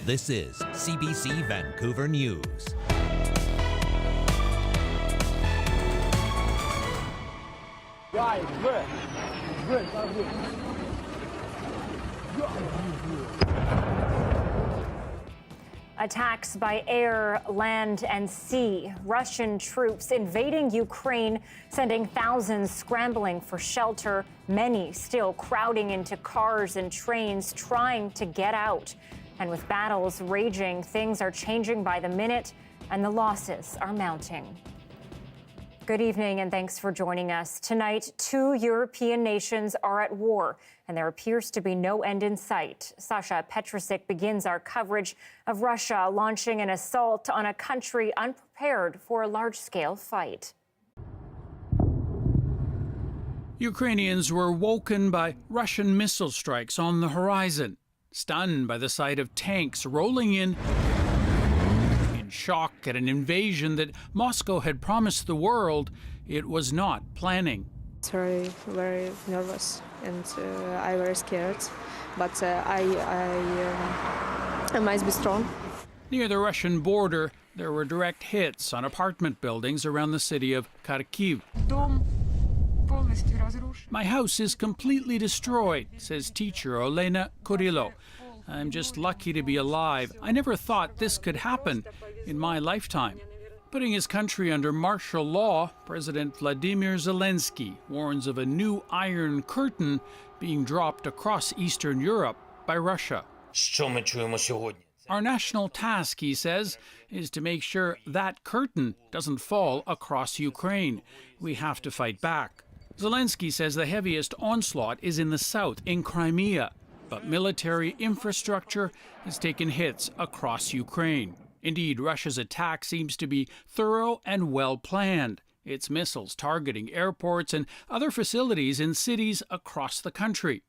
This is CBC Vancouver News. Attacks by air, land, and sea. Russian troops invading Ukraine, sending thousands scrambling for shelter, many still crowding into cars and trains trying to get out. And with battles raging, things are changing by the minute, and the losses are mounting. Good evening, and thanks for joining us. Tonight, 2 European nations are at war, and there appears to be no end in sight. Sasha Petrusik begins our coverage of Russia launching an assault on a country unprepared for a large-scale fight. Ukrainians were woken by Russian missile strikes on the horizon, stunned by the sight of tanks rolling in shock at an invasion that Moscow had promised the world it was not planning. It's very nervous, and I'm very scared, but I must be strong. Near the Russian border, there were direct hits on apartment buildings around the city of Kharkiv. My house is completely destroyed, says teacher Olena Kurilo. I'm just lucky to be alive. I never thought this could happen in my lifetime. Putting his country under martial law, President Vladimir Zelensky warns of a new Iron Curtain being dropped across Eastern Europe by Russia. Our national task, he says, is to make sure that curtain doesn't fall across Ukraine. We have to fight back. Zelensky says the heaviest onslaught is in the south, in Crimea. But military infrastructure has taken hits across Ukraine. Indeed, Russia's attack seems to be thorough and well planned. Its missiles targeting airports and other facilities in cities across the country.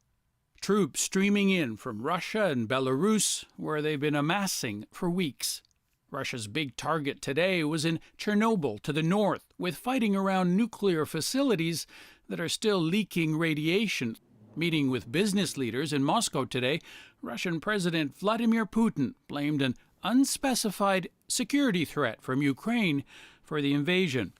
Troops streaming in from Russia and Belarus, where they've been amassing for weeks. Russia's big target today was in Chernobyl to the north, with fighting around nuclear facilities that are still leaking radiation. Meeting with business leaders in Moscow today, Russian President Vladimir Putin blamed an unspecified security threat from Ukraine for the invasion.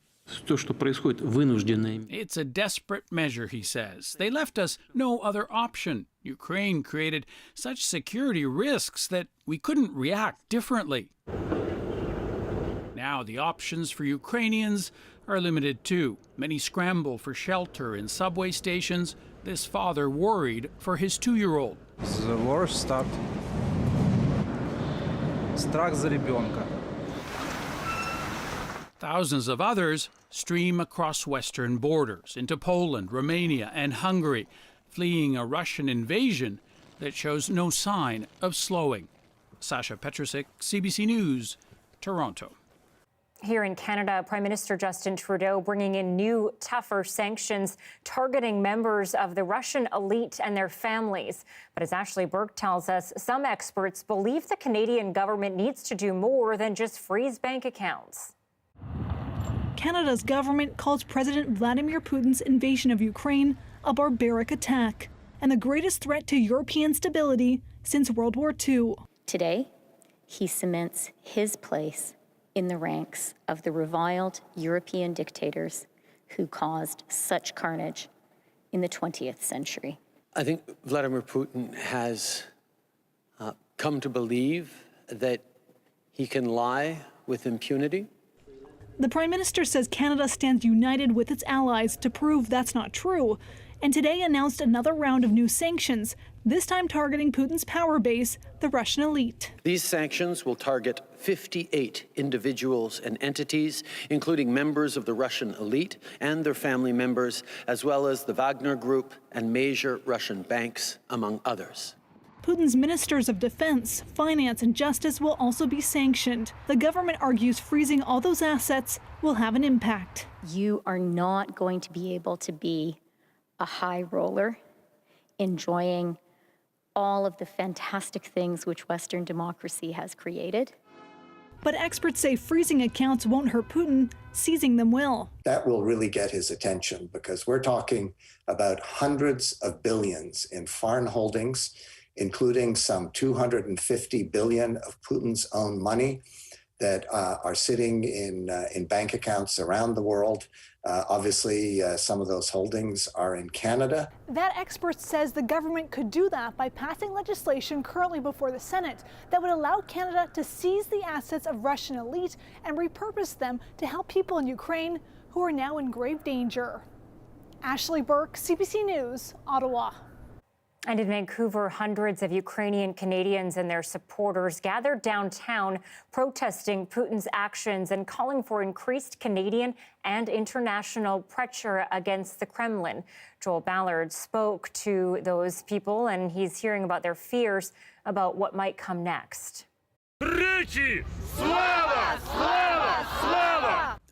It's a desperate measure, he says. They left us no other option. Ukraine created such security risks that we couldn't react differently. Now the options for Ukrainians are limited too. Many scramble for shelter in subway stations. This father worried for his 2-year-old. The war start. Strach za ребенка. Thousands of others stream across western borders into Poland, Romania, and Hungary, fleeing a Russian invasion that shows no sign of slowing. Sasha Petrusik, CBC News, Toronto. Here in Canada, Prime Minister Justin Trudeau bringing in new, tougher sanctions targeting members of the Russian elite and their families. But as Ashley Burke tells us, some experts believe the Canadian government needs to do more than just freeze bank accounts. Canada's government calls President Vladimir Putin's invasion of Ukraine a barbaric attack and the greatest threat to European stability since World War II. Today, he cements his place in the ranks of the reviled European dictators who caused such carnage in the 20th century. I think Vladimir Putin has come to believe that he can lie with impunity. The Prime Minister says Canada stands united with its allies to prove that's not true, and today announced another round of new sanctions, this time targeting Putin's power base, the Russian elite. These sanctions will target 58 individuals and entities, including members of the Russian elite and their family members, as well as the Wagner Group and major Russian banks, among others. Putin's ministers of defense, finance, and justice will also be sanctioned. The government argues freezing all those assets will have an impact. You are not going to be able to be a high roller, enjoying all of the fantastic things which Western democracy has created. But experts say freezing accounts won't hurt Putin, seizing them will. That will really get his attention because we're talking about hundreds of billions in foreign holdings including some 250 billion of Putin's own money that are sitting in bank accounts around the world. Obviously, some of those holdings are in Canada. That expert says the government could do that by passing legislation currently before the Senate that would allow Canada to seize the assets of Russian elite and repurpose them to help people in Ukraine who are now in grave danger. Ashley Burke, CBC News, Ottawa. And in Vancouver, hundreds of Ukrainian Canadians and their supporters gathered downtown protesting Putin's actions and calling for increased Canadian and international pressure against the Kremlin. Joel Ballard spoke to those people, and he's hearing about their fears about what might come next.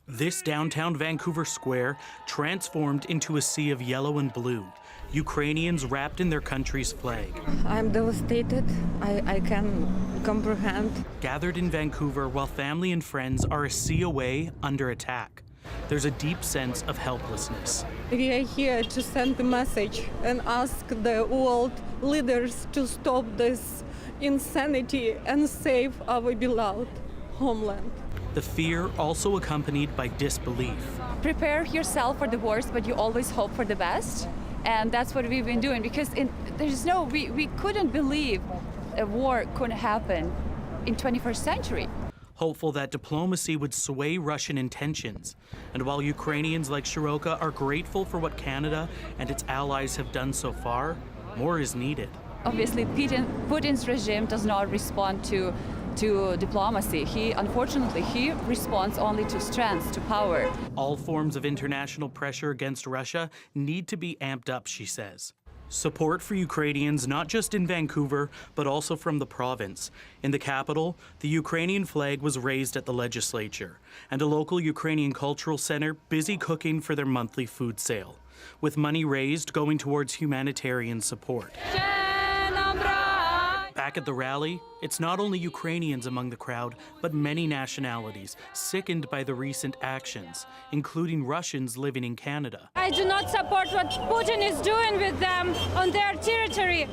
This downtown Vancouver square transformed into a sea of yellow and blue. Ukrainians wrapped in their country's flag. I'm devastated. I can comprehend. Gathered in Vancouver while family and friends are a sea away under attack. There's a deep sense of helplessness. We are here to send a message and ask the world leaders to stop this insanity and save our beloved homeland. The fear also accompanied by disbelief. Prepare yourself for the worst, but you always hope for the best. And that's what we've been doing, because we couldn't believe a war could happen in 21st century. Hopeful that diplomacy would sway Russian intentions. And while Ukrainians like Shiroka are grateful for what Canada and its allies have done so far, more is needed. Obviously, Putin's regime does not respond to diplomacy. Unfortunately, he responds only to strength, to power. All forms of international pressure against Russia need to be amped up, she says. Support for Ukrainians, not just in Vancouver, but also from the province. In the capital, the Ukrainian flag was raised at the legislature, and a local Ukrainian cultural center busy cooking for their monthly food sale, with money raised going towards humanitarian support. Back at the rally, it's not only Ukrainians among the crowd, but many nationalities, sickened by the recent actions, including Russians living in Canada. I do not support what Putin is doing with them on their territory.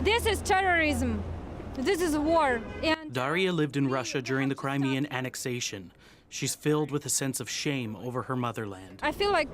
This is terrorism. This is war. And Daria lived in Russia during the Crimean annexation. She's filled with a sense of shame over her motherland. I feel like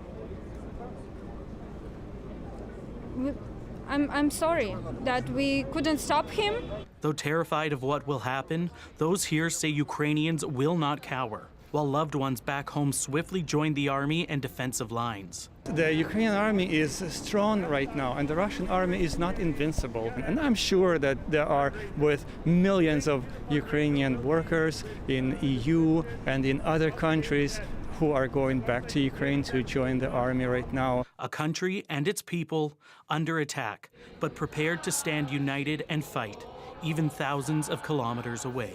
I'm sorry that we couldn't stop him. Though terrified of what will happen, those here say Ukrainians will not cower, while loved ones back home swiftly join the army and defensive lines. The Ukrainian army is strong right now, and the Russian army is not invincible. And I'm sure that there are with millions of Ukrainian workers in EU and in other countries who are going back to Ukraine to join the army right now. A country and its people under attack, but prepared to stand united and fight, even thousands of kilometers away.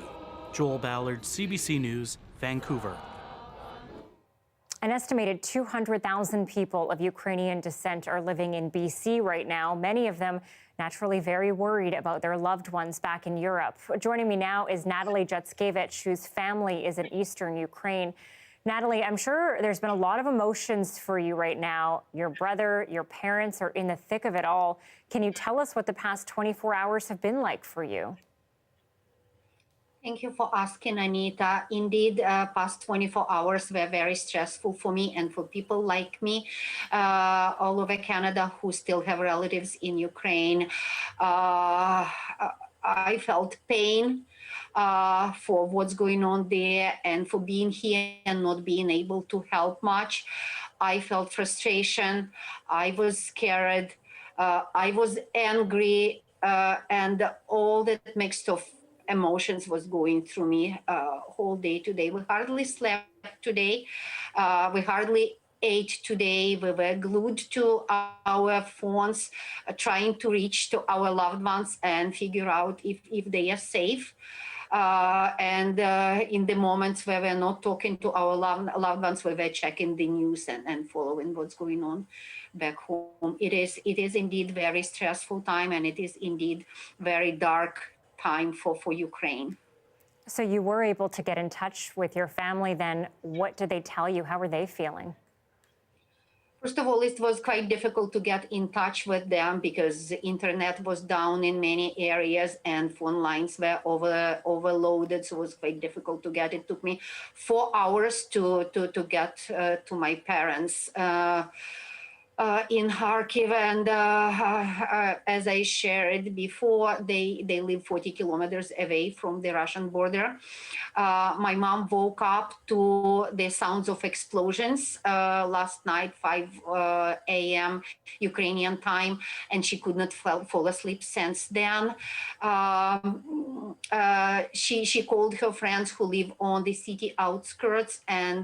Joel Ballard, CBC News, Vancouver. An estimated 200,000 people of Ukrainian descent are living in BC right now, many of them naturally very worried about their loved ones back in Europe. Joining me now is Natalie Jutskevich, whose family is in eastern Ukraine. Natalie, I'm sure there's been a lot of emotions for you right now. Your brother, your parents are in the thick of it all. Can you tell us what the past 24 hours have been like for you? Thank you for asking, Anita. Indeed, past 24 hours were very stressful for me and for people like me all over Canada who still have relatives in Ukraine. I felt pain for what's going on there and for being here and not being able to help much. I felt frustration. I was scared. I was angry, and all that mix of emotions was going through me whole day today. We hardly slept today. We hardly ate today. We were glued to our phones, trying to reach to our loved ones and figure out if they are safe. And in the moments where we're not talking to our loved ones, we were checking the news and following what's going on back home. It is indeed very stressful time, and it is indeed very dark time for Ukraine. So you were able to get in touch with your family then. What did they tell you? How were they feeling? First of all, it was quite difficult to get in touch with them because the internet was down in many areas and phone lines were overloaded. So it was quite difficult to get. It took me 4 hours to get to my parents in Kharkiv, and as I shared before, they live 40 kilometers away from the Russian border. My mom woke up to the sounds of explosions last night, 5 a.m. Ukrainian time, and she could not fall asleep since then. She called her friends who live on the city outskirts, and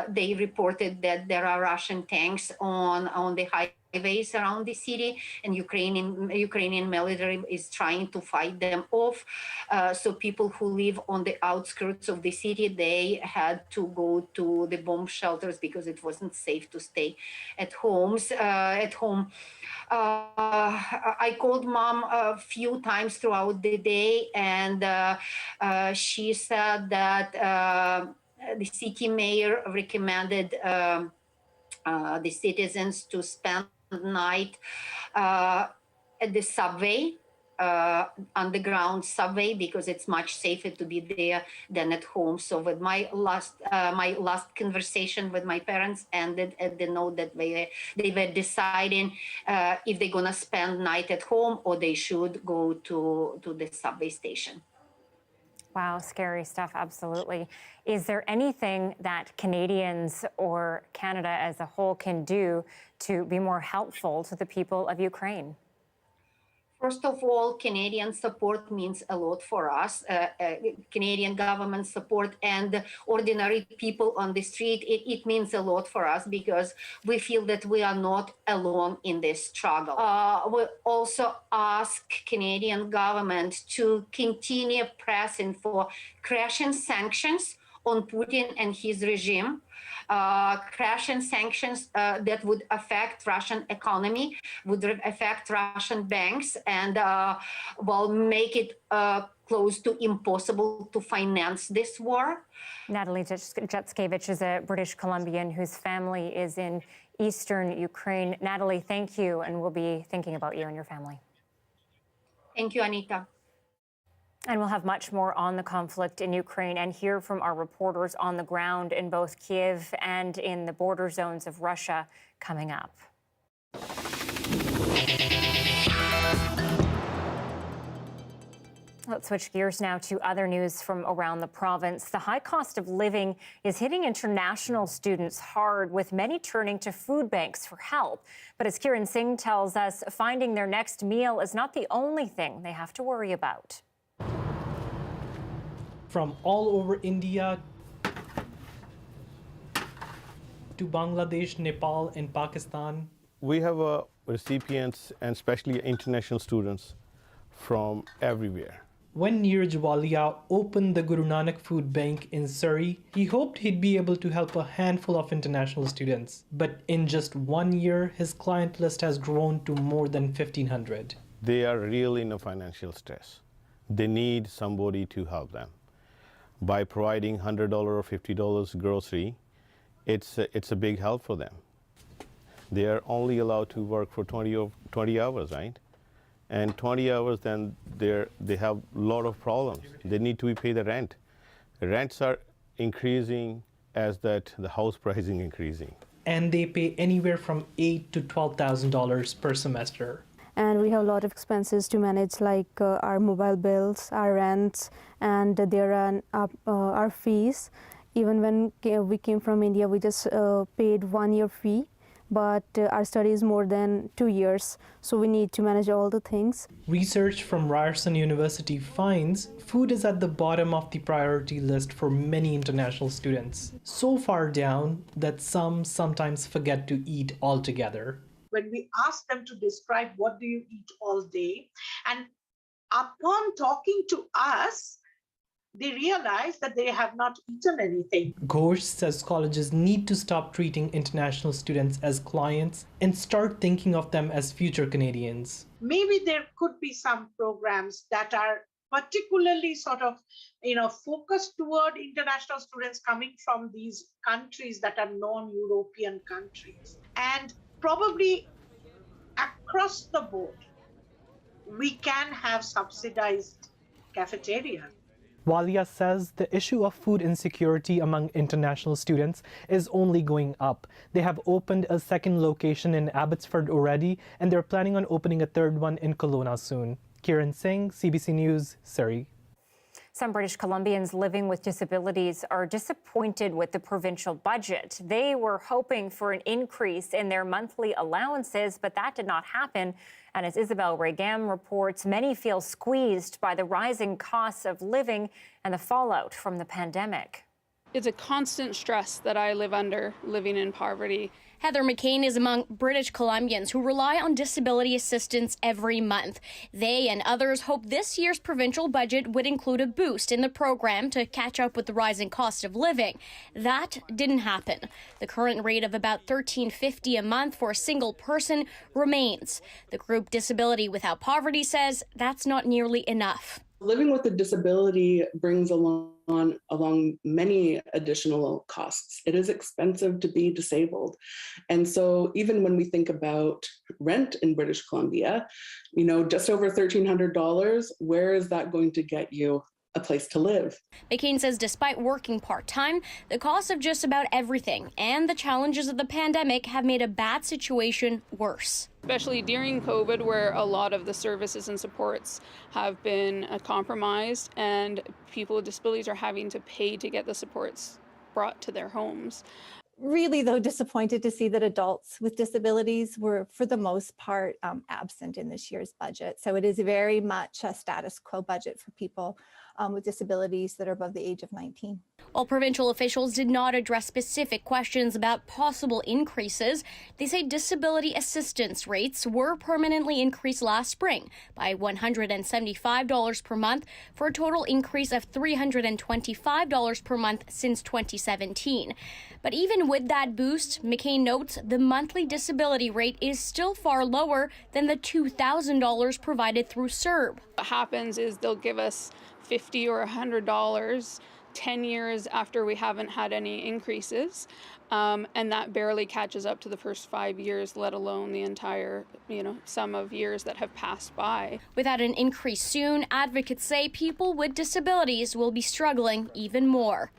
they reported that there are Russian tanks on the highways around the city, and Ukrainian military is trying to fight them off. So people who live on the outskirts of the city, they had to go to the bomb shelters because it wasn't safe to stay at home. I called mom a few times throughout the day, and she said that the city mayor recommended the citizens to spend the night at the subway, underground subway, because it's much safer to be there than at home. So with my last conversation with my parents ended at the note that they were deciding if they're gonna spend night at home or they should go to the subway station. Wow, scary stuff, absolutely. Is there anything that Canadians or Canada as a whole can do to be more helpful to the people of Ukraine? First of all, Canadian support means a lot for us. Canadian government support and ordinary people on the street, it means a lot for us because we feel that we are not alone in this struggle. We also ask Canadian government to continue pressing for crashing sanctions on Putin and his regime. Crashing sanctions that would affect Russian economy, would affect Russian banks, and will make it close to impossible to finance this war. Natalie Jetskevich is a British Colombian whose family is in eastern Ukraine. Natalie, thank you, and we'll be thinking about you and your family. Thank you, Anita. And we'll have much more on the conflict in Ukraine and hear from our reporters on the ground in both Kiev and in the border zones of Russia coming up. Let's switch gears now to other news from around the province. The high cost of living is hitting international students hard, with many turning to food banks for help. But as Kiran Singh tells us, finding their next meal is not the only thing they have to worry about. From all over India to Bangladesh, Nepal, and Pakistan. We have recipients and especially international students from everywhere. When Neeraj Walia opened the Guru Nanak Food Bank in Surrey, he hoped he'd be able to help a handful of international students. But in just 1 year, his client list has grown to more than 1,500. They are really in a financial stress. They need somebody to help them. By providing $100 or $50 grocery, it's a big help for them. They are only allowed to work for 20 hours, right? And 20 hours, then they have a lot of problems. They need to pay the rent. The rents are increasing as the house pricing increasing. And they pay anywhere from $8,000 to $12,000 per semester. And we have a lot of expenses to manage, like our mobile bills, our rents, and there are our fees. Even when we came from India, we just paid 1 year fee, but our study is more than 2 years, so we need to manage all the things. Research from Ryerson University finds food is at the bottom of the priority list for many international students. So far down that some sometimes forget to eat altogether. When we ask them to describe what do you eat all day, and upon talking to us, they realize that they have not eaten anything. Ghosh says colleges need to stop treating international students as clients and start thinking of them as future Canadians. Maybe there could be some programs that are particularly sort of, focused toward international students coming from these countries that are non-European countries. And probably across the board, we can have subsidized cafeterias. Walia says the issue of food insecurity among international students is only going up. They have opened a second location in Abbotsford already, and they're planning on opening a third one in Kelowna soon. Kiran Singh, CBC News, Surrey. Some British Colombians living with disabilities are disappointed with the provincial budget. They were hoping for an increase in their monthly allowances, but that did not happen. And as Isabel Regam reports, many feel squeezed by the rising costs of living and the fallout from the pandemic. It's a constant stress that I live under, living in poverty. Heather McCain is among British Columbians who rely on disability assistance every month. They and others hope this year's provincial budget would include a boost in the program to catch up with the rising cost of living. That didn't happen. The current rate of about $13.50 a month for a single person remains. The group Disability Without Poverty says that's not nearly enough. Living with a disability brings along many additional costs. It is expensive to be disabled. And so even when we think about rent in British Columbia, just over $1,300, where is that going to get you a place to live? McCain says despite working part-time, the cost of just about everything and the challenges of the pandemic have made a bad situation worse. Especially during COVID, where a lot of the services and supports have been compromised and people with disabilities are having to pay to get the supports brought to their homes. Really, though, disappointed to see that adults with disabilities were, for the most part, absent in this year's budget. So it is very much a status quo budget for people with disabilities that are above the age of 19. While provincial officials did not address specific questions about possible increases, they say disability assistance rates were permanently increased last spring by $175 per month for a total increase of $325 per month since 2017. But even with that boost, McCain notes the monthly disability rate is still far lower than the $2,000 provided through CERB. What happens is they'll give us $50 or $100 10 years after we haven't had any increases, and that barely catches up to the first 5 years, let alone the entire, sum of years that have passed by. Without an increase soon, advocates say people with disabilities will be struggling even more.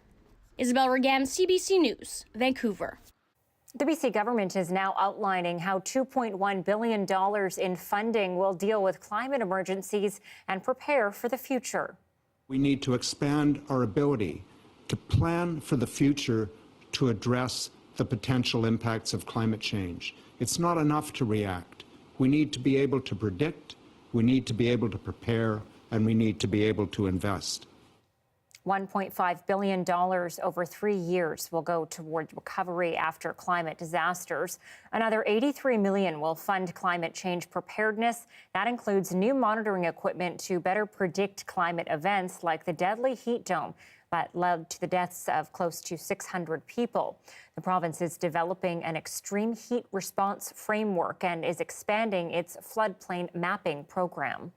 Isabel Regam, CBC News, Vancouver. The BC government is now outlining how $2.1 billion in funding will deal with climate emergencies and prepare for the future. We need to expand our ability to plan for the future to address the potential impacts of climate change. It's not enough to react. We need to be able to predict, we need to be able to prepare, and we need to be able to invest. $1.5 billion over 3 years will go toward recovery after climate disasters. Another $83 million will fund climate change preparedness. That includes new monitoring equipment to better predict climate events like the deadly heat dome that led to the deaths of close to 600 people. The province is developing an extreme heat response framework and is expanding its floodplain mapping program.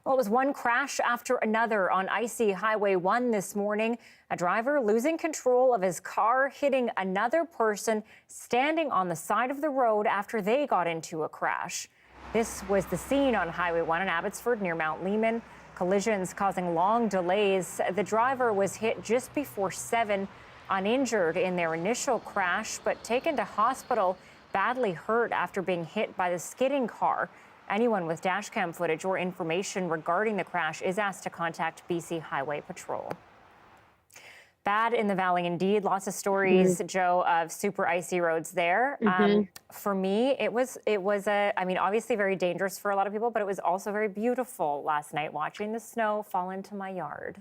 Well, it was one crash after another on icy Highway 1 this morning. A driver losing control of his car, hitting another person standing on the side of the road after they got into a crash. This was the scene on Highway 1 in Abbotsford near Mount Lima. Collisions causing long delays. The driver was hit just before 7, uninjured in their initial crash, but taken to hospital, badly hurt after being hit by the skidding car. Anyone with dashcam footage or information regarding the crash is asked to contact BC Highway Patrol. Bad in the valley indeed. Lots of stories, Joe, of super icy roads there. For me, it was obviously very dangerous for a lot of people, but it was also very beautiful last night watching the snow fall into my yard.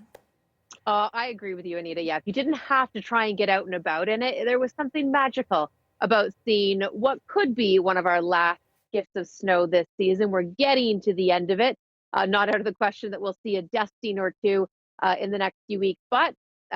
I agree with you, Anita. Yeah, if you didn't have to try and get out and about in it, there was something magical about seeing what could be one of our last gifts of snow this season. We're getting to the end of it. Not out of the question that we'll see a dusting or two in the next few weeks, but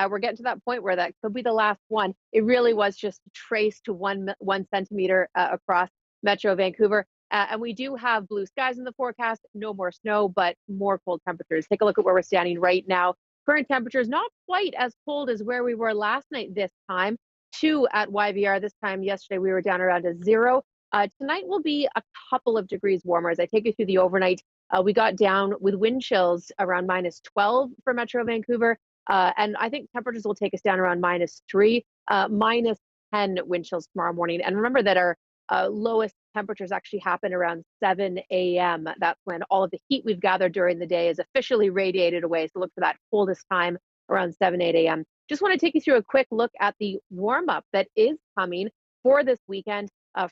we're getting to that point where that could be the last one. It really was just traced to one centimeter across Metro Vancouver. And we do have blue skies in the forecast, no more snow, but more cold temperatures. Take a look at where we're standing right now. Current temperatures not quite as cold as where we were last night this time. 2 at YVR. This time yesterday we were down around a 0. Tonight will be a couple of degrees warmer. As I take you through the overnight, we got down with wind chills around -12 for Metro Vancouver. And I think temperatures will take us down around -3, -10 wind chills tomorrow morning. And remember that our lowest temperatures actually happen around 7 a.m. That's when all of the heat we've gathered during the day is officially radiated away. So look for that coldest time around 7, 8 a.m. Just want to take you through a quick look at the warm-up that is coming for this weekend.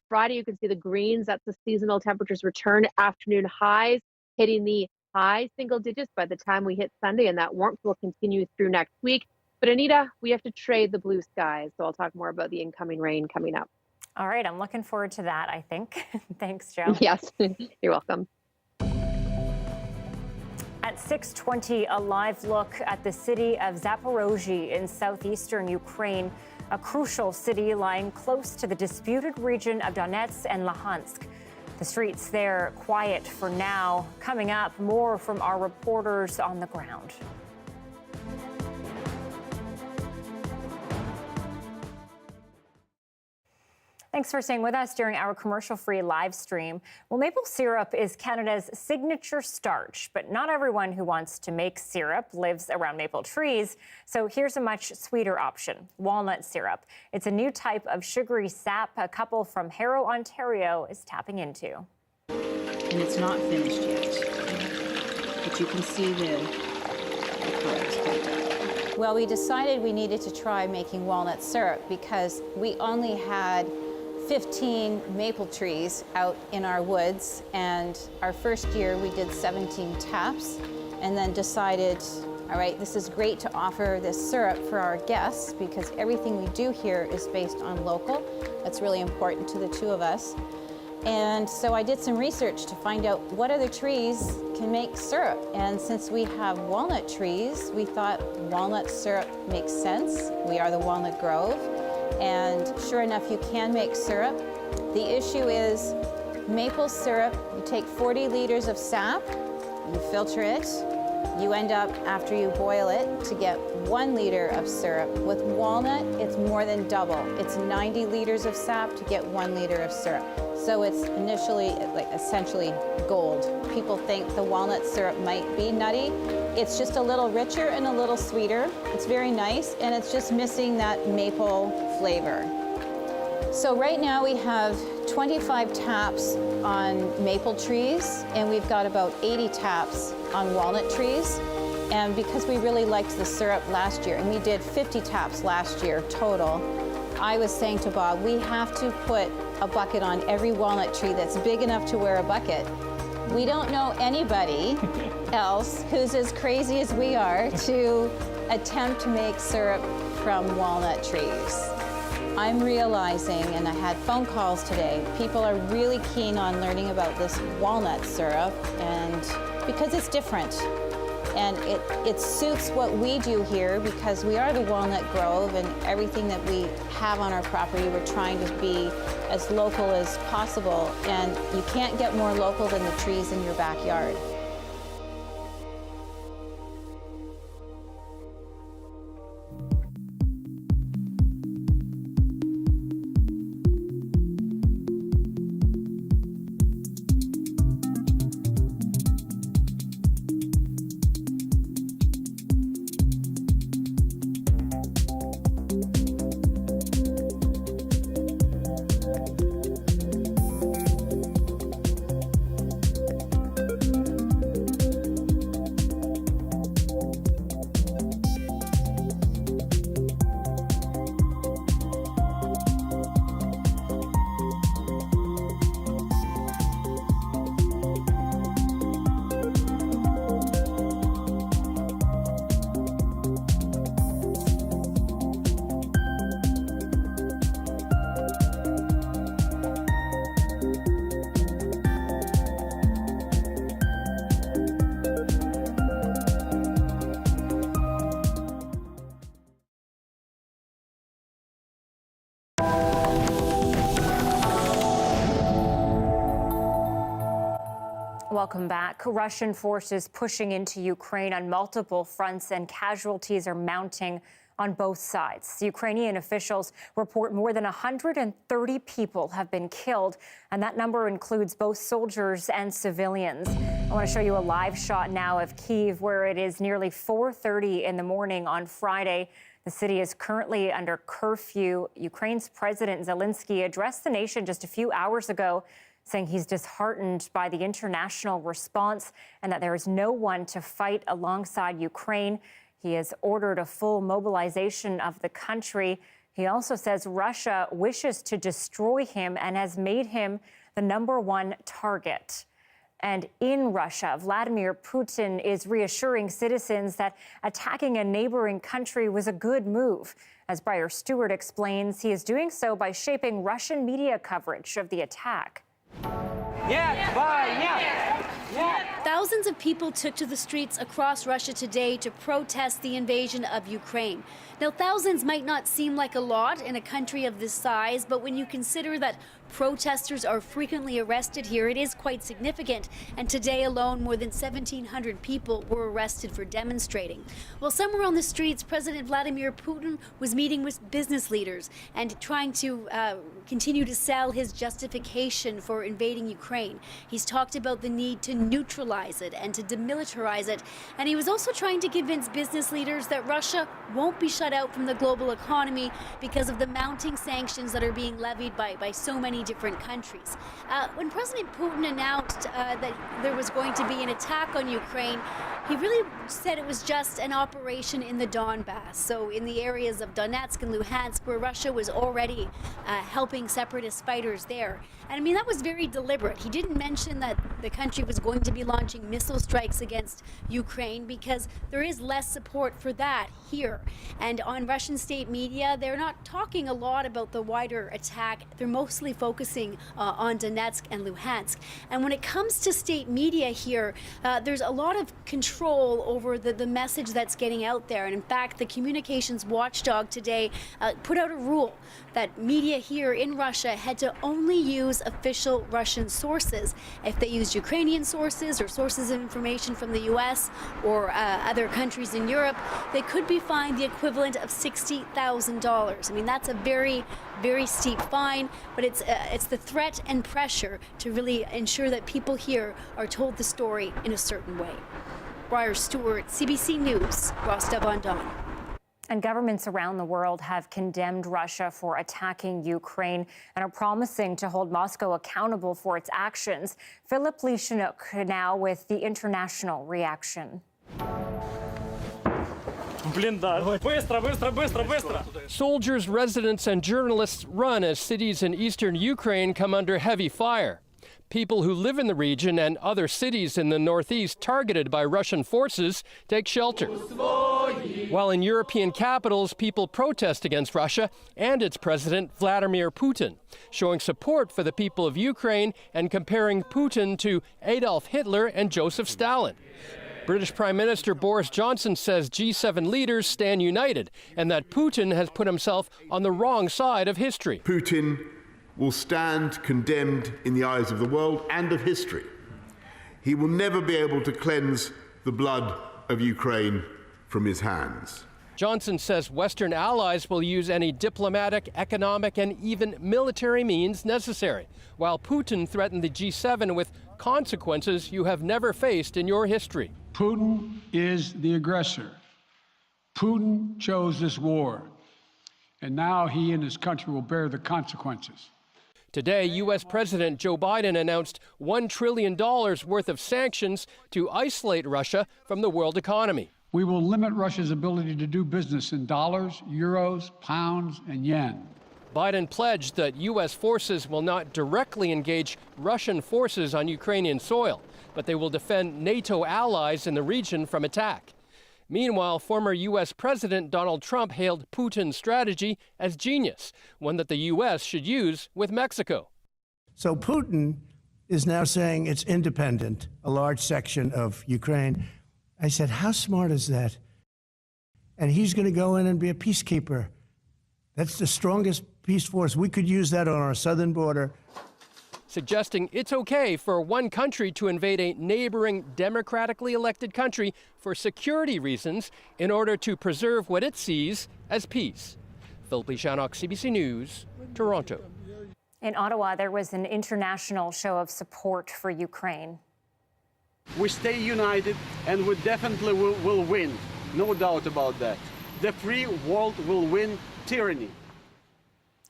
Friday, you can see the greens. That's the seasonal temperatures return. Afternoon highs hitting the high single digits by the time we hit Sunday, and that warmth will continue through next week. But Anita, we have to trade the blue skies. So I'll talk more about the incoming rain coming up. All right, I'm looking forward to that, I think. Thanks, Joe. Yes, you're welcome. At 6:20, a live look at the city of Zaporozhye in southeastern Ukraine, a crucial city lying close to the disputed region of Donetsk and Luhansk. The streets there quiet for now. Coming up, more from our reporters on the ground. Thanks for staying with us during our commercial-free live stream. Well, maple syrup is Canada's signature starch, but not everyone who wants to make syrup lives around maple trees. So here's a much sweeter option, walnut syrup. It's a new type of sugary sap a couple from Harrow, Ontario is tapping into. And it's not finished yet, but you can see the colors. Well, we decided we needed to try making walnut syrup because we only had 15 maple trees out in our woods, and our first year we did 17 taps and then decided, all right, this is great to offer this syrup for our guests because everything we do here is based on local. That's really important to the two of us. And so I did some research to find out what other trees can make syrup. And since we have walnut trees, we thought walnut syrup makes sense. We are the Walnut Grove. And sure enough, you can make syrup. The issue is maple syrup, you take 40 liters of sap, you filter it, you end up, after you boil it, to get 1 liter of syrup. With walnut, it's more than double. It's 90 liters of sap to get 1 liter of syrup. So it's initially, essentially gold. People think the walnut syrup might be nutty. It's just a little richer and a little sweeter. It's very nice, and it's just missing that maple flavor. So right now we have 25 taps on maple trees, and we've got about 80 taps on walnut trees. And because we really liked the syrup last year, and we did 50 taps last year total, I was saying to Bob, we have to put a bucket on every walnut tree that's big enough to wear a bucket. We don't know anybody else who's as crazy as we are to attempt to make syrup from walnut trees. I'm realizing, and I had phone calls today, people are really keen on learning about this walnut syrup, and because it's different. And it suits what we do here because we are the Walnut Grove, and everything that we have on our property, we're trying to be as local as possible. And you can't get more local than the trees in your backyard. Welcome back. Russian forces pushing into Ukraine on multiple fronts, and casualties are mounting on both sides. Ukrainian officials report more than 130 people have been killed, and that number includes both soldiers and civilians. I want to show you a live shot now of Kyiv, where it is nearly 4:30 in the morning on Friday. The city is currently under curfew. Ukraine's President Zelensky addressed the nation just a few hours ago, saying he's disheartened by the international response and that there is no one to fight alongside Ukraine. He has ordered a full mobilization of the country. He also says Russia wishes to destroy him and has made him the #1 target. And in Russia, Vladimir Putin is reassuring citizens that attacking a neighboring country was a good move. As Briar Stewart explains, he is doing so by shaping Russian media coverage of the attack. Thousands of people took to the streets across Russia today to protest the invasion of Ukraine. Now, thousands might not seem like a lot in a country of this size, but when you consider that protesters are frequently arrested here, it is quite significant. And today alone, more than 1,700 people were arrested for demonstrating. Well, somewhere on the streets, President Vladimir Putin was meeting with business leaders and trying to continue to sell his justification for invading Ukraine. He's talked about the need to neutralize it and to demilitarize it. And he was also trying to convince business leaders that Russia won't be shut out from the global economy because of the mounting sanctions that are being levied by so many different countries. When President Putin announced that there was going to be an attack on Ukraine, he really said it was just an operation in the Donbass, so in the areas of Donetsk and Luhansk, where Russia was already helping separatist fighters there. And I mean, that was very deliberate. He didn't mention that the country was going to be launching missile strikes against Ukraine because there is less support for that here. And on Russian state media, they're not talking a lot about the wider attack. They're mostly focusing on Donetsk and Luhansk. And when it comes to state media here, there's a lot of control over the message that's getting out there. And in fact, the communications watchdog today put out a rule that media here in Russia had to only use official Russian sources. If they used Ukrainian sources or sources of information from the US or other countries in Europe, they could be fined the equivalent of $60,000. I mean, that's a very, very steep fine, but it's the threat and pressure to really ensure that people here are told the story in a certain way. Briar Stewart, CBC News, Rostov-on-Don. And governments around the world have condemned Russia for attacking Ukraine and are promising to hold Moscow accountable for its actions. Philip Leishanook now with the international reaction. Soldiers, residents, and journalists run as cities in eastern Ukraine come under heavy fire. People who live in the region and other cities in the northeast targeted by Russian forces take shelter. While in European capitals, people protest against Russia and its president, Vladimir Putin, showing support for the people of Ukraine and comparing Putin to Adolf Hitler and Joseph Stalin. British Prime Minister Boris Johnson says G7 leaders stand united and that Putin has put himself on the wrong side of history. Putin will stand condemned in the eyes of the world and of history. He will never be able to cleanse the blood of Ukraine from his hands. Johnson says Western allies will use any diplomatic, economic, and even military means necessary, while Putin threatened the G7 with consequences you have never faced in your history. Putin is the aggressor. Putin chose this war, and now he and his country will bear the consequences. Today, U.S. President Joe Biden announced $1 trillion worth of sanctions to isolate Russia from the world economy. We will limit Russia's ability to do business in dollars, euros, pounds, and yen. Biden pledged that U.S. forces will not directly engage Russian forces on Ukrainian soil, but they will defend NATO allies in the region from attack. Meanwhile, former U.S. President Donald Trump hailed Putin's strategy as genius, one that the U.S. should use with Mexico. So Putin is now saying it's independent, a large section of Ukraine. I said, how smart is that? And he's going to go in and be a peacekeeper. That's the strongest peace force. We could use that on our southern border. suggesting it's okay for one country to invade a neighboring democratically elected country for security reasons in order to preserve what it sees as peace. Philippe Shannock, CBC News, Toronto. In Ottawa, there was an international show of support for Ukraine. We stay united and we definitely will win. No doubt about that. The free world will win tyranny.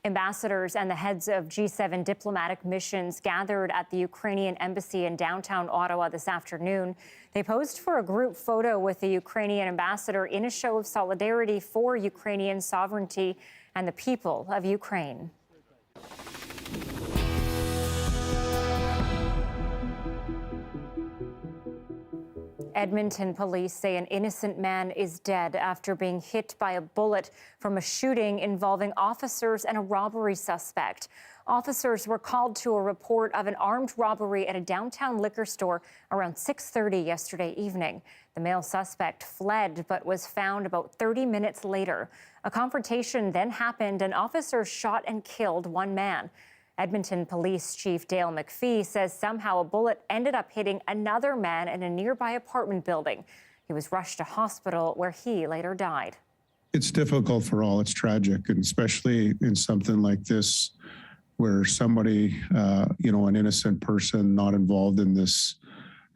Ambassadors and the heads of G7 diplomatic missions gathered at the Ukrainian embassy in downtown Ottawa this afternoon. They posed for a group photo with the Ukrainian ambassador in a show of solidarity for Ukrainian sovereignty and the people of Ukraine. Edmonton police say an innocent man is dead after being hit by a bullet from a shooting involving officers and a robbery suspect. Officers were called to a report of an armed robbery at a downtown liquor store around 6:30 yesterday evening. The male suspect fled but was found about 30 minutes later. A confrontation then happened and officers shot and killed one man. Edmonton Police Chief Dale McPhee says somehow a bullet ended up hitting another man in a nearby apartment building. He was rushed to hospital where he later died. It's difficult for all. It's tragic, and especially in something like this where somebody, an innocent person not involved in this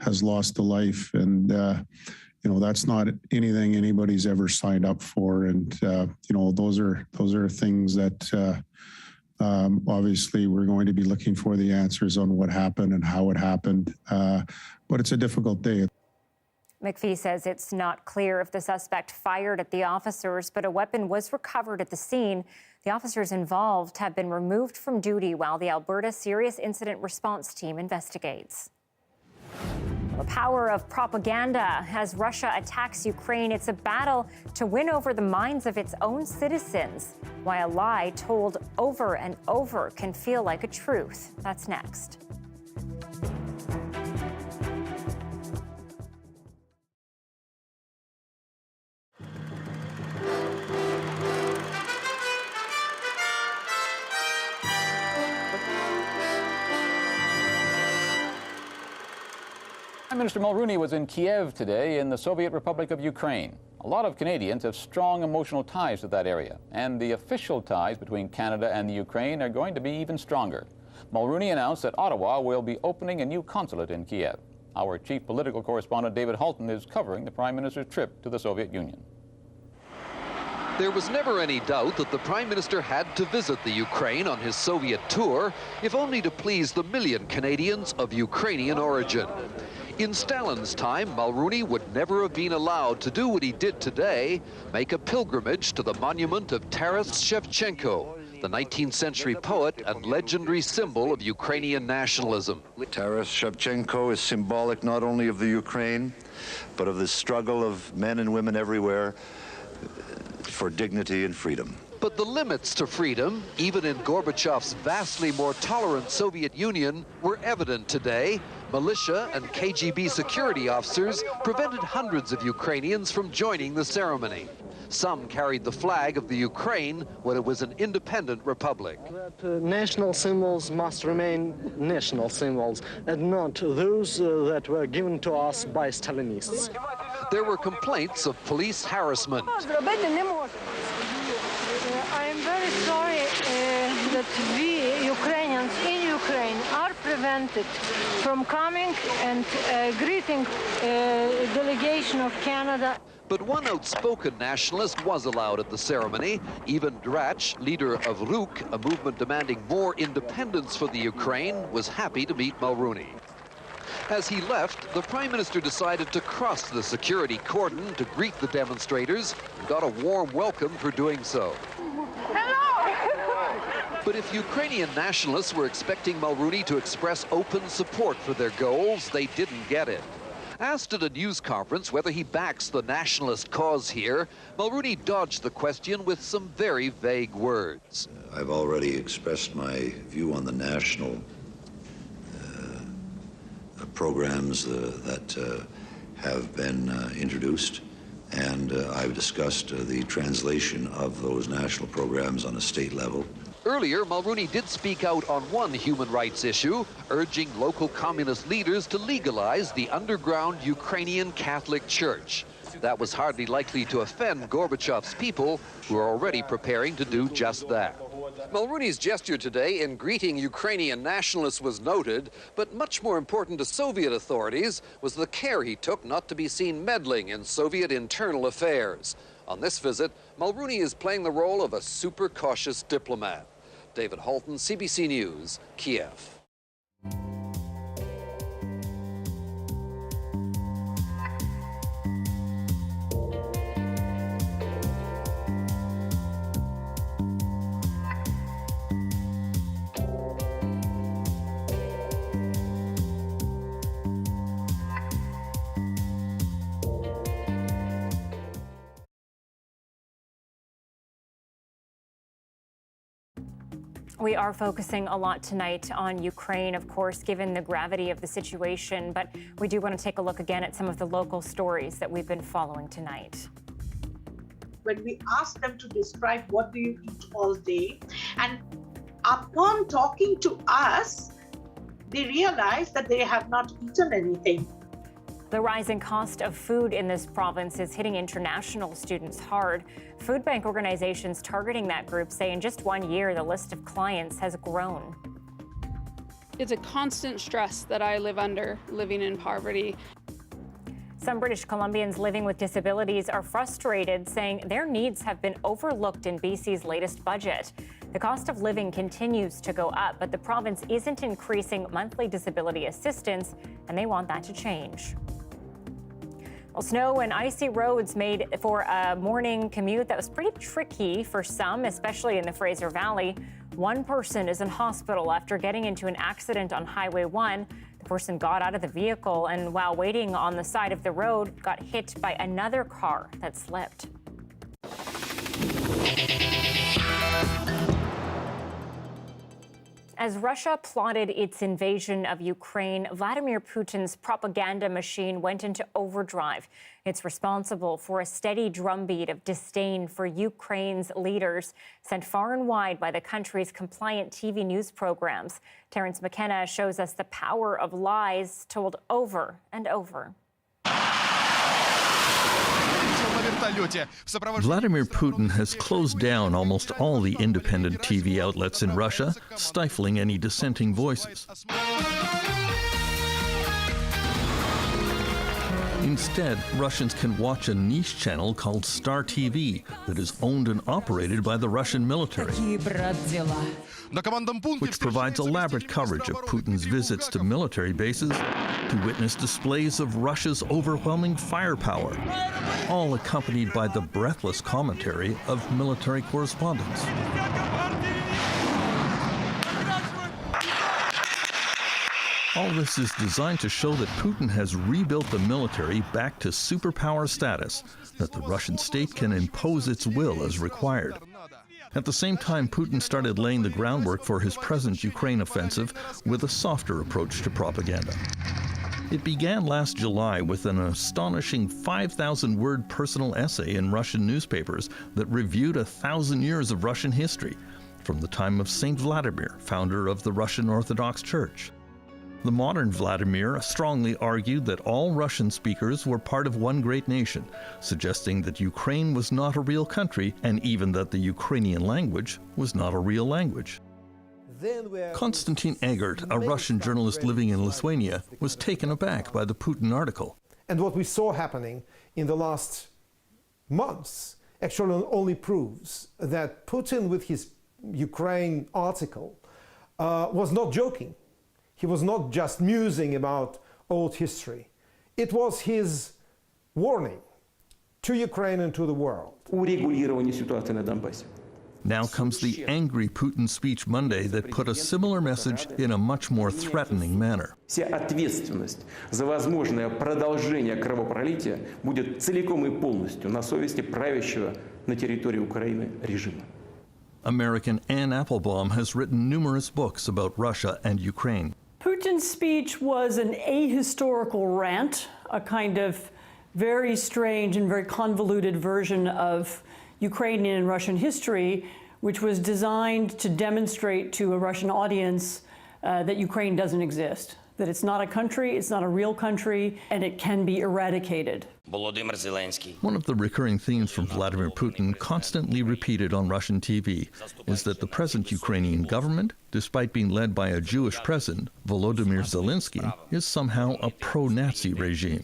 has lost a life. And, that's not anything anybody's ever signed up for. And, those are things that obviously we're going to be looking for the answers on what happened and how it happened. But it's a difficult day. McPhee says it's not clear if the suspect fired at the officers, but a weapon was recovered at the scene. The officers involved have been removed from duty while the Alberta Serious Incident Response Team investigates. The power of propaganda as Russia attacks Ukraine. It's a battle to win over the minds of its own citizens, why a lie told over and over can feel like a truth. That's next. Prime Minister Mulroney was in Kiev today in the Soviet Republic of Ukraine. A lot of Canadians have strong emotional ties to that area, and the official ties between Canada and the Ukraine are going to be even stronger. Mulroney announced that Ottawa will be opening a new consulate in Kiev. Our chief political correspondent David Halton is covering the Prime Minister's trip to the Soviet Union. There was never any doubt that the Prime Minister had to visit the Ukraine on his Soviet tour, if only to please the million Canadians of Ukrainian origin. In Stalin's time, Mulroney would never have been allowed to do what he did today, make a pilgrimage to the monument of Taras Shevchenko, the 19th century poet and legendary symbol of Ukrainian nationalism. Taras Shevchenko is symbolic not only of the Ukraine, but of the struggle of men and women everywhere for dignity and freedom. But the limits to freedom, even in Gorbachev's vastly more tolerant Soviet Union, were evident today. Militia and KGB security officers prevented hundreds of Ukrainians from joining the ceremony. Some carried the flag of the Ukraine when it was an independent republic. National symbols must remain national symbols and not those that were given to us by Stalinists. There were complaints of police harassment. I am very sorry that we Ukrainians in Ukraine are prevented from coming and greeting a delegation of Canada. But one outspoken nationalist was allowed at the ceremony. Ivan Drach, leader of RUK, a movement demanding more independence for the Ukraine, was happy to meet Mulroney. As he left, the Prime Minister decided to cross the security cordon to greet the demonstrators and got a warm welcome for doing so. But if Ukrainian nationalists were expecting Mulroney to express open support for their goals, they didn't get it. Asked at a news conference whether he backs the nationalist cause here, Mulroney dodged the question with some very vague words. I've already expressed my view on the national programs that have been introduced, and I've discussed the translation of those national programs on a state level. Earlier, Mulrooney did speak out on one human rights issue, urging local communist leaders to legalize the underground Ukrainian Catholic Church. That was hardly likely to offend Gorbachev's people, who are already preparing to do just that. Mulrooney's gesture today in greeting Ukrainian nationalists was noted, but much more important to Soviet authorities was the care he took not to be seen meddling in Soviet internal affairs. On this visit, Mulrooney is playing the role of a super cautious diplomat. David Halton, CBC News, Kiev. We are focusing a lot tonight on Ukraine, of course, given the gravity of the situation, but we do want to take a look again at some of the local stories that we've been following tonight. When we ask them to describe what do you eat all day, and upon talking to us, they realize that they have not eaten anything. The rising cost of food in this province is hitting international students hard. Food bank organizations targeting that group say in just 1 year, the list of clients has grown. It's a constant stress that I live under, living in poverty. Some British Colombians living with disabilities are frustrated, saying their needs have been overlooked in BC's latest budget. The cost of living continues to go up, but the province isn't increasing monthly disability assistance, and they want that to change. Well, snow and icy roads made for a morning commute that was pretty tricky for some, especially in the Fraser Valley. One person is in hospital after getting into an accident on Highway 1. The person got out of the vehicle and while waiting on the side of the road, got hit by another car that slipped. As Russia plotted its invasion of Ukraine, Vladimir Putin's propaganda machine went into overdrive. It's responsible for a steady drumbeat of disdain for Ukraine's leaders, sent far and wide by the country's compliant TV news programs. Terrence McKenna shows us the power of lies told over and over. Vladimir Putin has closed down almost all the independent TV outlets in Russia, stifling any dissenting voices. Instead, Russians can watch a niche channel called Star TV that is owned and operated by the Russian military, which provides elaborate coverage of Putin's visits to military bases to witness displays of Russia's overwhelming firepower, all accompanied by the breathless commentary of military correspondents. All this is designed to show that Putin has rebuilt the military back to superpower status, that the Russian state can impose its will as required. At the same time, Putin started laying the groundwork for his present Ukraine offensive with a softer approach to propaganda. It began last July with an astonishing 5,000-word personal essay in Russian newspapers that reviewed 1,000 years of Russian history, from the time of Saint Vladimir, founder of the Russian Orthodox Church. The modern Vladimir strongly argued that all Russian speakers were part of one great nation, suggesting that Ukraine was not a real country and even that the Ukrainian language was not a real language. Konstantin Egert, a Russian journalist living in Lithuania, was taken aback by the Putin article. And what we saw happening in the last months actually only proves that Putin, with his Ukraine article, was not joking. He was not just musing about old history. It was his warning to Ukraine and to the world. Now comes the angry Putin speech Monday that put a similar message in a much more threatening manner. Вся ответственность за возможное продолжение кровопролития будет целиком и полностью на совести правящего на территории Украины режима. American Anne Applebaum has written numerous books about Russia and Ukraine. Putin's speech was an ahistorical rant, a kind of very strange and very convoluted version of Ukrainian and Russian history, which was designed to demonstrate to a Russian audience that Ukraine doesn't exist, that it's not a country, it's not a real country, and it can be eradicated. One of the recurring themes from Vladimir Putin, constantly repeated on Russian TV, is that the present Ukrainian government, despite being led by a Jewish president, Volodymyr Zelensky, is somehow a pro-Nazi regime.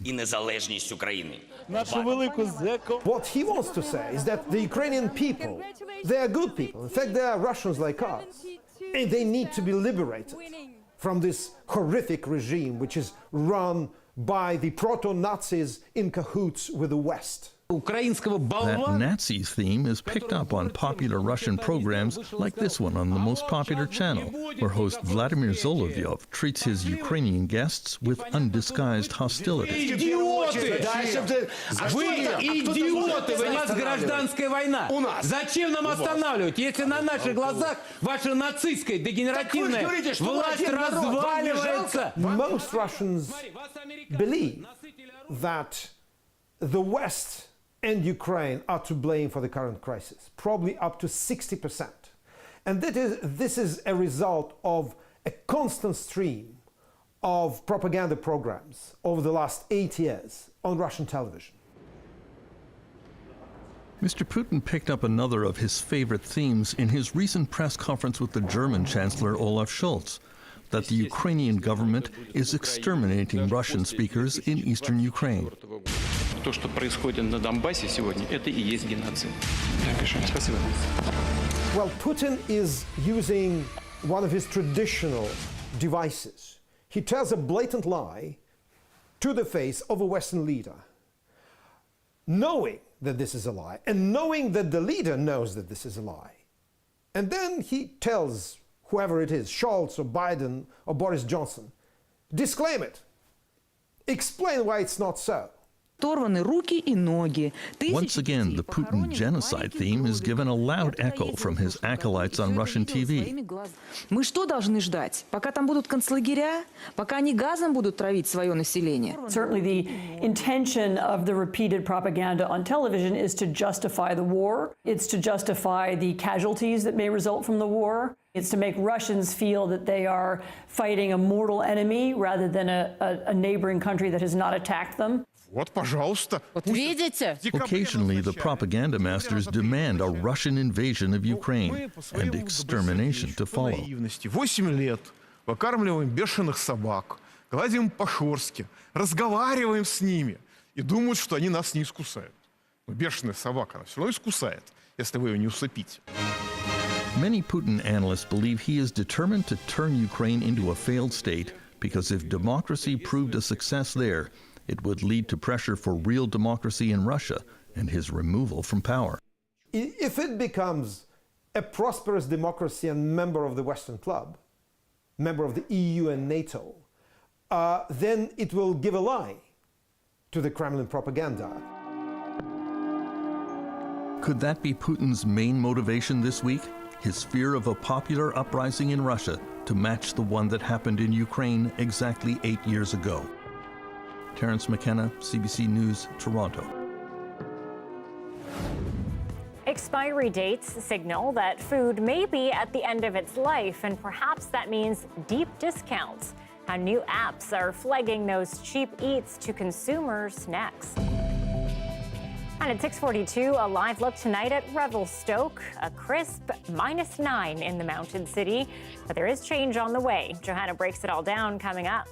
What he wants to say is that the Ukrainian people, they are good people. In fact, they are Russians like us. And they need to be liberated from this horrific regime which is run by the proto-Nazis in cahoots with the West. That Nazis theme is picked up on popular Russian programs like this one on the most popular channel, where host Vladimir Zolovyov treats his Ukrainian guests with undisguised hostility. Идиоты! Вы идиоты! У нас гражданская война. Зачем нам останавливать, если на наших глазах ваша нацистская дегенеративная власть разваливается? Most Russians believe that the West and Ukraine are to blame for the current crisis, probably up to 60%. And this is a result of a constant stream of propaganda programs over the last 8 years on Russian television. Mr. Putin picked up another of his favorite themes in his recent press conference with the German Chancellor Olaf Scholz, that the Ukrainian government is exterminating Russian speakers in eastern Ukraine. То, что происходит на Донбассе сегодня, это и есть геноцид. Спасибо. Well, Putin is using one of his traditional devices. He tells a blatant lie to the face of a Western leader, knowing that this is a lie, and knowing that the leader knows that this is a lie. And then he tells whoever it is, Scholz or Biden or Boris Johnson, disclaim it. Explain why it's not so. Once again, the Putin genocide theme is given a loud echo from his acolytes on Russian TV. Мы что должны ждать? Пока там будут концлагеря? Пока они газом будут травить свое население? Certainly the intention of the repeated propaganda on television is to justify the war. It's to justify the casualties that may result from the war. It's to make Russians feel that they are fighting a mortal enemy rather than a neighboring country that has not attacked them. Occasionally, the propaganda masters demand a Russian invasion of Ukraine and extermination to follow. 8 лет выкармливаем бешеных собак, гладим по-шорски, разговариваем с ними и думают, что они нас не искусают. Но бешеная собака, она все равно искусает, если вы ее не усыпите. Many Putin analysts believe he is determined to turn Ukraine into a failed state because if democracy proved a success there, it would lead to pressure for real democracy in Russia and his removal from power. If it becomes a prosperous democracy and member of the Western Club, member of the EU and NATO, then it will give a lie to the Kremlin propaganda. Could that be Putin's main motivation this week? His fear of a popular uprising in Russia to match the one that happened in Ukraine exactly 8 years ago. Terence McKenna, CBC News, Toronto. Expiry dates signal that food may be at the end of its life, and perhaps that means deep discounts. How new apps are flagging those cheap eats to consumers next. And at 6:42, a live look tonight at Revelstoke, a crisp -9 in the Mountain City. But there is change on the way. Johanna breaks it all down coming up.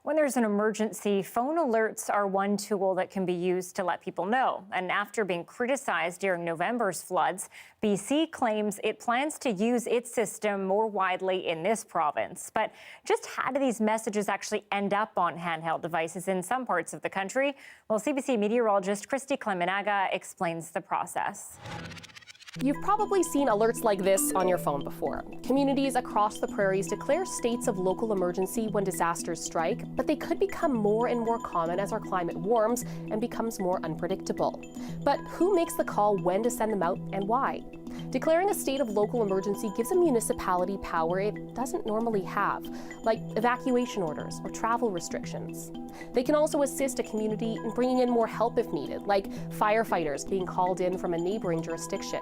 When there's an emergency, phone alerts are one tool that can be used to let people know. And after being criticized during November's floods, BC claims it plans to use its system more widely in this province. But just how do these messages actually end up on handheld devices in some parts of the country? Well, CBC meteorologist Christy Clemenaga explains the process. You've probably seen alerts like this on your phone before. Communities across the prairies declare states of local emergency when disasters strike, but they could become more and more common as our climate warms and becomes more unpredictable. But who makes the call when to send them out and why? Declaring a state of local emergency gives a municipality power it doesn't normally have, like evacuation orders or travel restrictions. They can also assist a community in bringing in more help if needed, like firefighters being called in from a neighboring jurisdiction.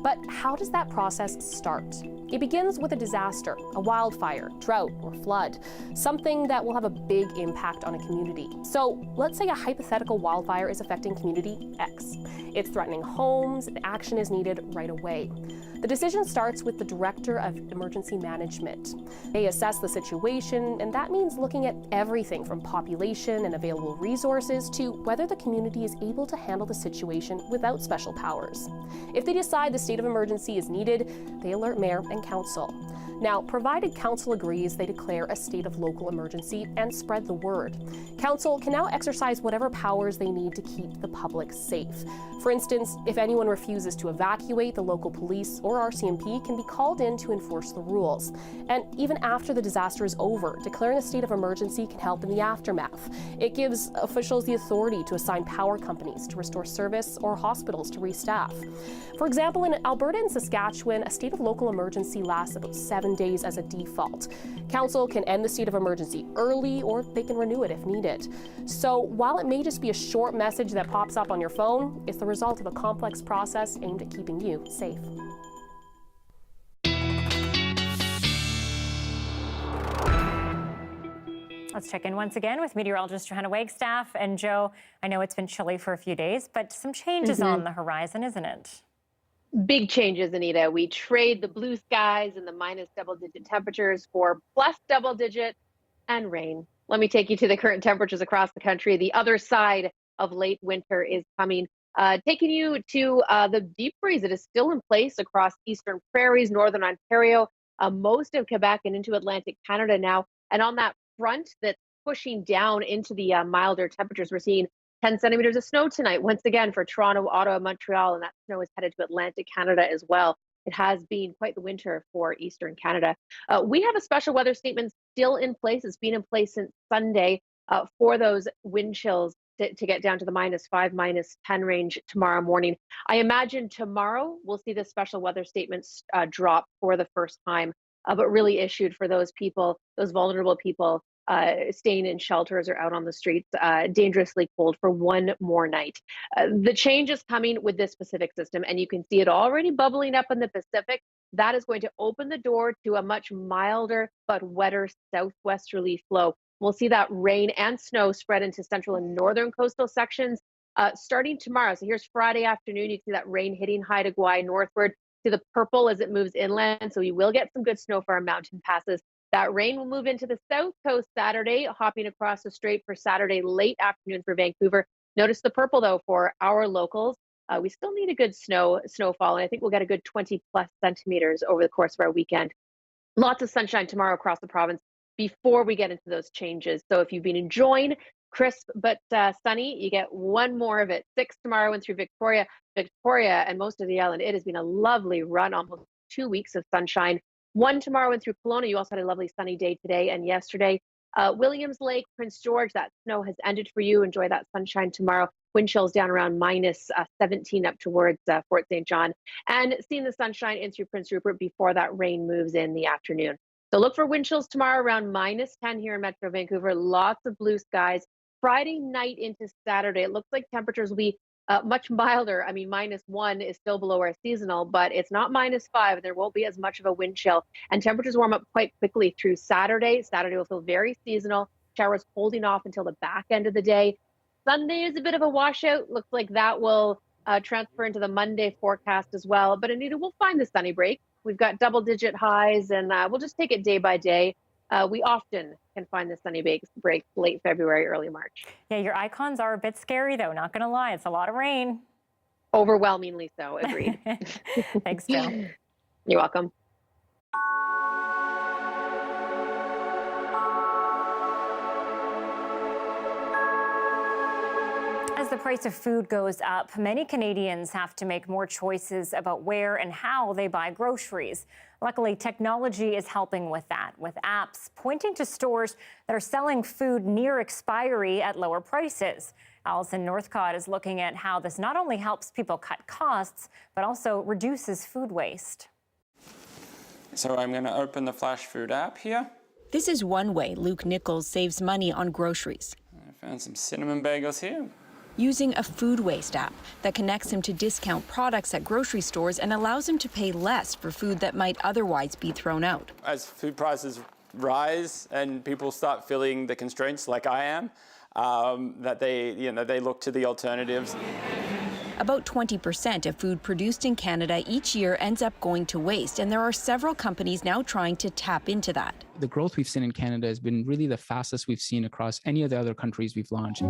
But how does that process start? It begins with a disaster, a wildfire, drought, or flood, something that will have a big impact on a community. So let's say a hypothetical wildfire is affecting community X. It's threatening homes, and action is needed right away. The decision starts with the Director of Emergency Management. They assess the situation, and that means looking at everything from population and available resources to whether the community is able to handle the situation without special powers. If they decide the state of emergency is needed, they alert Mayor and Council. Now, provided Council agrees, they declare a state of local emergency and spread the word. Council can now exercise whatever powers they need to keep the public safe. For instance, if anyone refuses to evacuate, the local police or RCMP can be called in to enforce the rules. And even after the disaster is over, declaring a state of emergency can help in the aftermath. It gives officials the authority to assign power companies to restore service or hospitals to restaff. For example, in Alberta and Saskatchewan, a state of local emergency lasts about 7 days as a default. Council can end the state of emergency early, or they can renew it if needed. So while it may just be a short message that pops up on your phone, it's the result of a complex process aimed at keeping you safe. Let's check in once again with meteorologist Johanna Wagstaff. And Joe, I know it's been chilly for a few days, but some changes on the horizon, isn't it? Big changes, Anita. We trade the blue skies and the minus double-digit temperatures for plus double-digit and rain. Let me take you to the current temperatures across the country. The other side of late winter is coming, taking you to the deep freeze that is still in place across eastern prairies, northern Ontario, most of Quebec and into Atlantic Canada now. And on that front that's pushing down into the milder temperatures, we're seeing 10 centimeters of snow tonight, once again for Toronto, Ottawa, Montreal, and that snow is headed to Atlantic Canada as well. It has been quite the winter for Eastern Canada. We have a special weather statement still in place. It's been in place since Sunday for those wind chills to get down to the -5, -10 range tomorrow morning. I imagine tomorrow we'll see the special weather statements drop for the first time, but really issued for those people, those vulnerable people staying in shelters or out on the streets, dangerously cold for one more night. The change is coming with this Pacific system, and you can see it already bubbling up in the Pacific. That is going to open the door to a much milder but wetter southwesterly flow. We'll see that rain and snow spread into central and northern coastal sections starting tomorrow. So here's Friday afternoon. You can see that rain hitting Haida Gwaii northward to the purple as it moves inland. So you will get some good snow for our mountain passes. That rain will move into the south coast Saturday, hopping across the strait for Saturday late afternoon for Vancouver. Notice the purple, though, for our locals. We still need a good snowfall, and I think we'll get a good 20+ centimeters over the course of our weekend. Lots of sunshine tomorrow across the province before we get into those changes. So if you've been enjoying crisp but sunny, you get one more of it. 6 tomorrow and through Victoria and most of the island. It has been a lovely run, almost 2 weeks of sunshine. 1 tomorrow and through Kelowna. You also had a lovely sunny day today and yesterday. Williams Lake, Prince George, that snow has ended for you. Enjoy that sunshine tomorrow. Wind chills down around -17 up towards Fort St. John. And seeing the sunshine in through Prince Rupert before that rain moves in the afternoon. So look for wind chills tomorrow around -10 here in Metro Vancouver. Lots of blue skies. Friday night into Saturday, it looks like temperatures will be much milder. I mean, -1 is still below our seasonal, but it's not -5. There won't be as much of a wind chill, and temperatures warm up quite quickly through Saturday. Saturday will feel very seasonal. Showers holding off until the back end of the day. Sunday is a bit of a washout. Looks like that will transfer into the Monday forecast as well. But Anita, we'll find the sunny break. We've got double-digit highs, and we'll just take it day by day. we often can find the sunny break late February, early March. Yeah, your icons are a bit scary, though. Not going to lie. It's a lot of rain. Overwhelmingly so. Agreed. Thanks, Jill. You're welcome. As the price of food goes up, many Canadians have to make more choices about where and how they buy groceries. Luckily, technology is helping with that, with apps pointing to stores that are selling food near expiry at lower prices. Alison Northcott is looking at how this not only helps people cut costs, but also reduces food waste. So I'm going to open the Flash Food app here. This is one way Luke Nichols saves money on groceries. I found some cinnamon bagels here. Using a food waste app that connects him to discount products at grocery stores and allows him to pay less for food that might otherwise be thrown out. As food prices rise and people start feeling the constraints like I am, that they look to the alternatives. About 20% of food produced in Canada each year ends up going to waste, and there are several companies now trying to tap into that. The growth we've seen in Canada has been really the fastest we've seen across any of the other countries we've launched.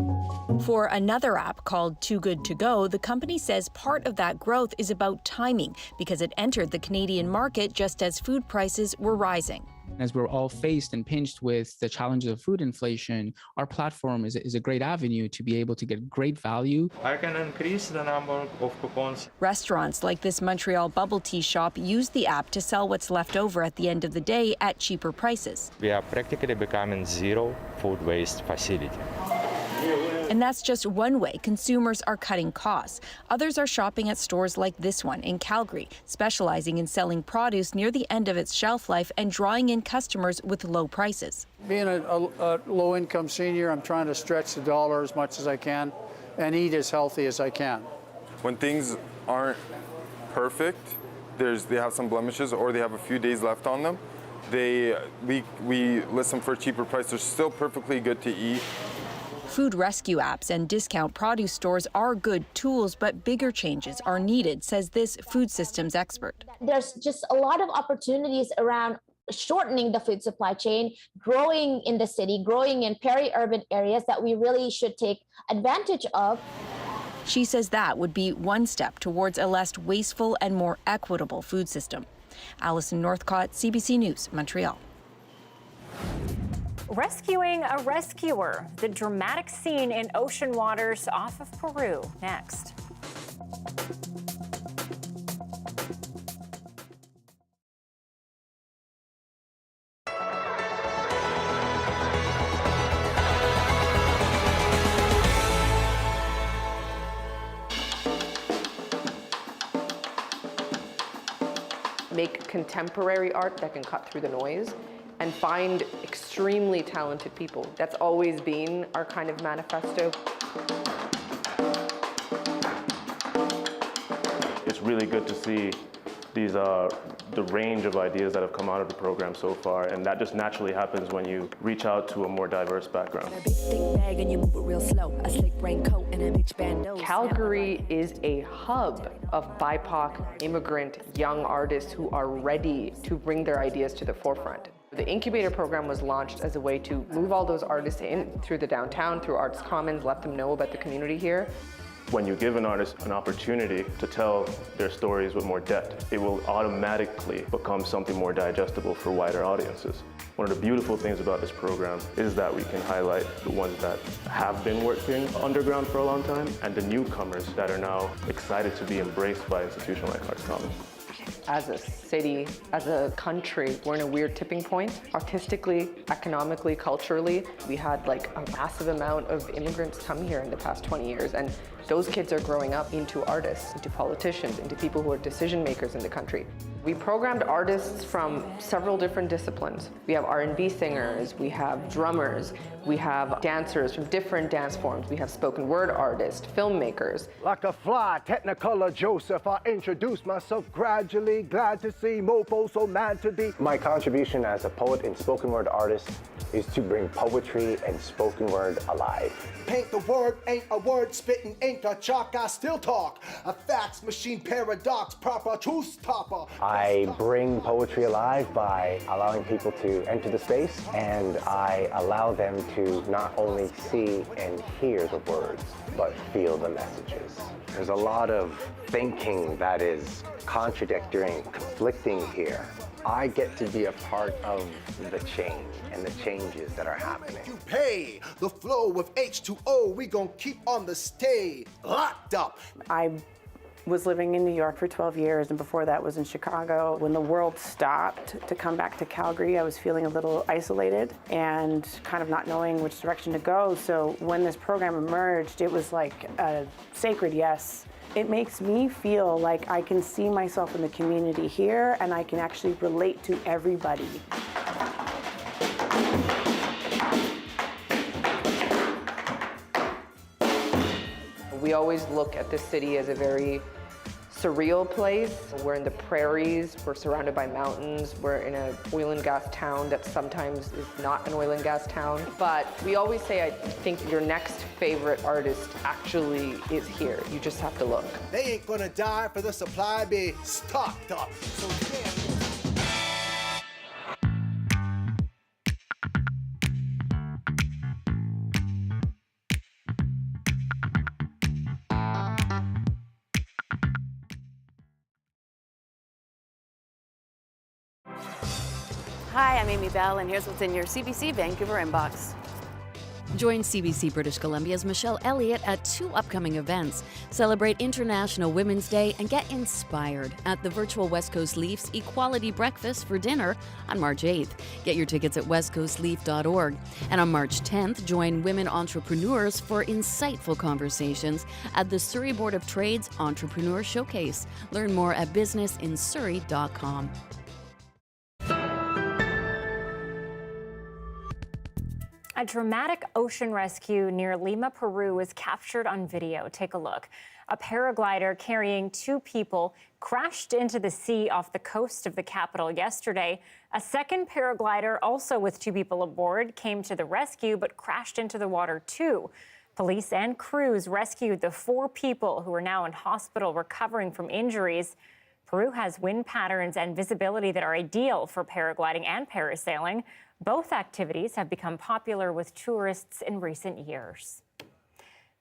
For another app called Too Good To Go, the company says part of that growth is about timing because it entered the Canadian market just as food prices were rising. As we're all faced and pinched with the challenges of food inflation, our platform is a great avenue to be able to get great value. I can increase the number of coupons. Restaurants like this Montreal bubble tea shop use the app to sell what's left over at the end of the day at cheaper prices. We are practically becoming zero food waste facility. And that's just one way consumers are cutting costs. Others are shopping at stores like this one in Calgary, specializing in selling produce near the end of its shelf life and drawing in customers with low prices. Being a low-income senior, I'm trying to stretch the dollar as much as I can and eat as healthy as I can. When things aren't perfect, they have some blemishes or they have a few days left on them, we list them for a cheaper price. They're still perfectly good to eat. Food rescue apps and discount produce stores are good tools, but bigger changes are needed, says this food systems expert. There's just a lot of opportunities around shortening the food supply chain, growing in the city, growing in peri-urban areas that we really should take advantage of. She says that would be one step towards a less wasteful and more equitable food system. Alison Northcott, CBC News, Montreal. Rescuing a rescuer, the dramatic scene in ocean waters off of Peru. Next. Make contemporary art that can cut through the noise and find extremely talented people. That's always been our kind of manifesto. It's really good to see these the range of ideas that have come out of the program so far, and that just naturally happens when you reach out to a more diverse background. Calgary is a hub of BIPOC immigrant young artists who are ready to bring their ideas to the forefront. The incubator program was launched as a way to move all those artists in through the downtown, through Arts Commons, let them know about the community here. When you give an artist an opportunity to tell their stories with more depth, it will automatically become something more digestible for wider audiences. One of the beautiful things about this program is that we can highlight the ones that have been working underground for a long time and the newcomers that are now excited to be embraced by institutions like Arts Commons. As a city, as a country, we're in a weird tipping point. Artistically, economically, culturally, we had like a massive amount of immigrants come here in the past 20 years, and those kids are growing up into artists, into politicians, into people who are decision makers in the country. We programmed artists from several different disciplines. We have R&B singers, we have drummers, we have dancers from different dance forms, we have spoken word artists, filmmakers. Like a fly, Technicolor Joseph, I introduce myself gradually, glad to see Mopo so mad to be. My contribution as a poet and spoken word artist is to bring poetry and spoken word alive. Paint the word, ain't a word, spitting ink, a chalk, I still talk. A fax machine paradox, proper truth topper. I bring poetry alive by allowing people to enter the space, and I allow them to not only see and hear the words, but feel the messages. There's a lot of thinking that is contradictory and conflicting here. I get to be a part of the change and the changes that are happening. You pay the flow with H2O. We gon' keep on the stay locked up. I was living in New York for 12 years, and before that was in Chicago. When the world stopped to come back to Calgary, I was feeling a little isolated and kind of not knowing which direction to go. So when this program emerged, it was like a sacred yes. It makes me feel like I can see myself in the community here, and I can actually relate to everybody. We always look at this city as a very surreal place. We're in the prairies, we're surrounded by mountains, we're in an oil and gas town that sometimes is not an oil and gas town. But we always say, I think your next favorite artist actually is here. You just have to look. They ain't gonna die for the supply be stocked up. So Hi, I'm Amy Bell, and here's what's in your CBC Vancouver inbox. Join CBC British Columbia's Michelle Elliott at 2 upcoming events. Celebrate International Women's Day and get inspired at the virtual West Coast Leafs Equality Breakfast for dinner on March 8th. Get your tickets at westcoastleaf.org. And on March 10th, join women entrepreneurs for insightful conversations at the Surrey Board of Trade's Entrepreneur Showcase. Learn more at businessinsurrey.com. A dramatic ocean rescue near Lima, Peru was captured on video. Take a look. A paraglider carrying 2 people crashed into the sea off the coast of the capital yesterday. A second paraglider, also with 2 people aboard, came to the rescue but crashed into the water too. Police and crews rescued the 4 people who are now in hospital recovering from injuries. Peru has wind patterns and visibility that are ideal for paragliding and parasailing. Both activities have become popular with tourists in recent years.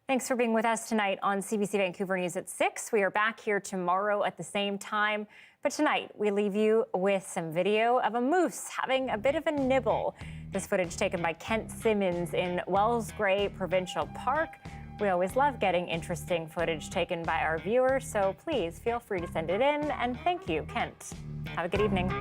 Thanks for being with us tonight on CBC Vancouver News at 6. We are back here tomorrow at the same time. But tonight, we leave you with some video of a moose having a bit of a nibble. This footage taken by Kent Simmons in Wells Gray Provincial Park. We always love getting interesting footage taken by our viewers, so please feel free to send it in. And thank you, Kent. Have a good evening.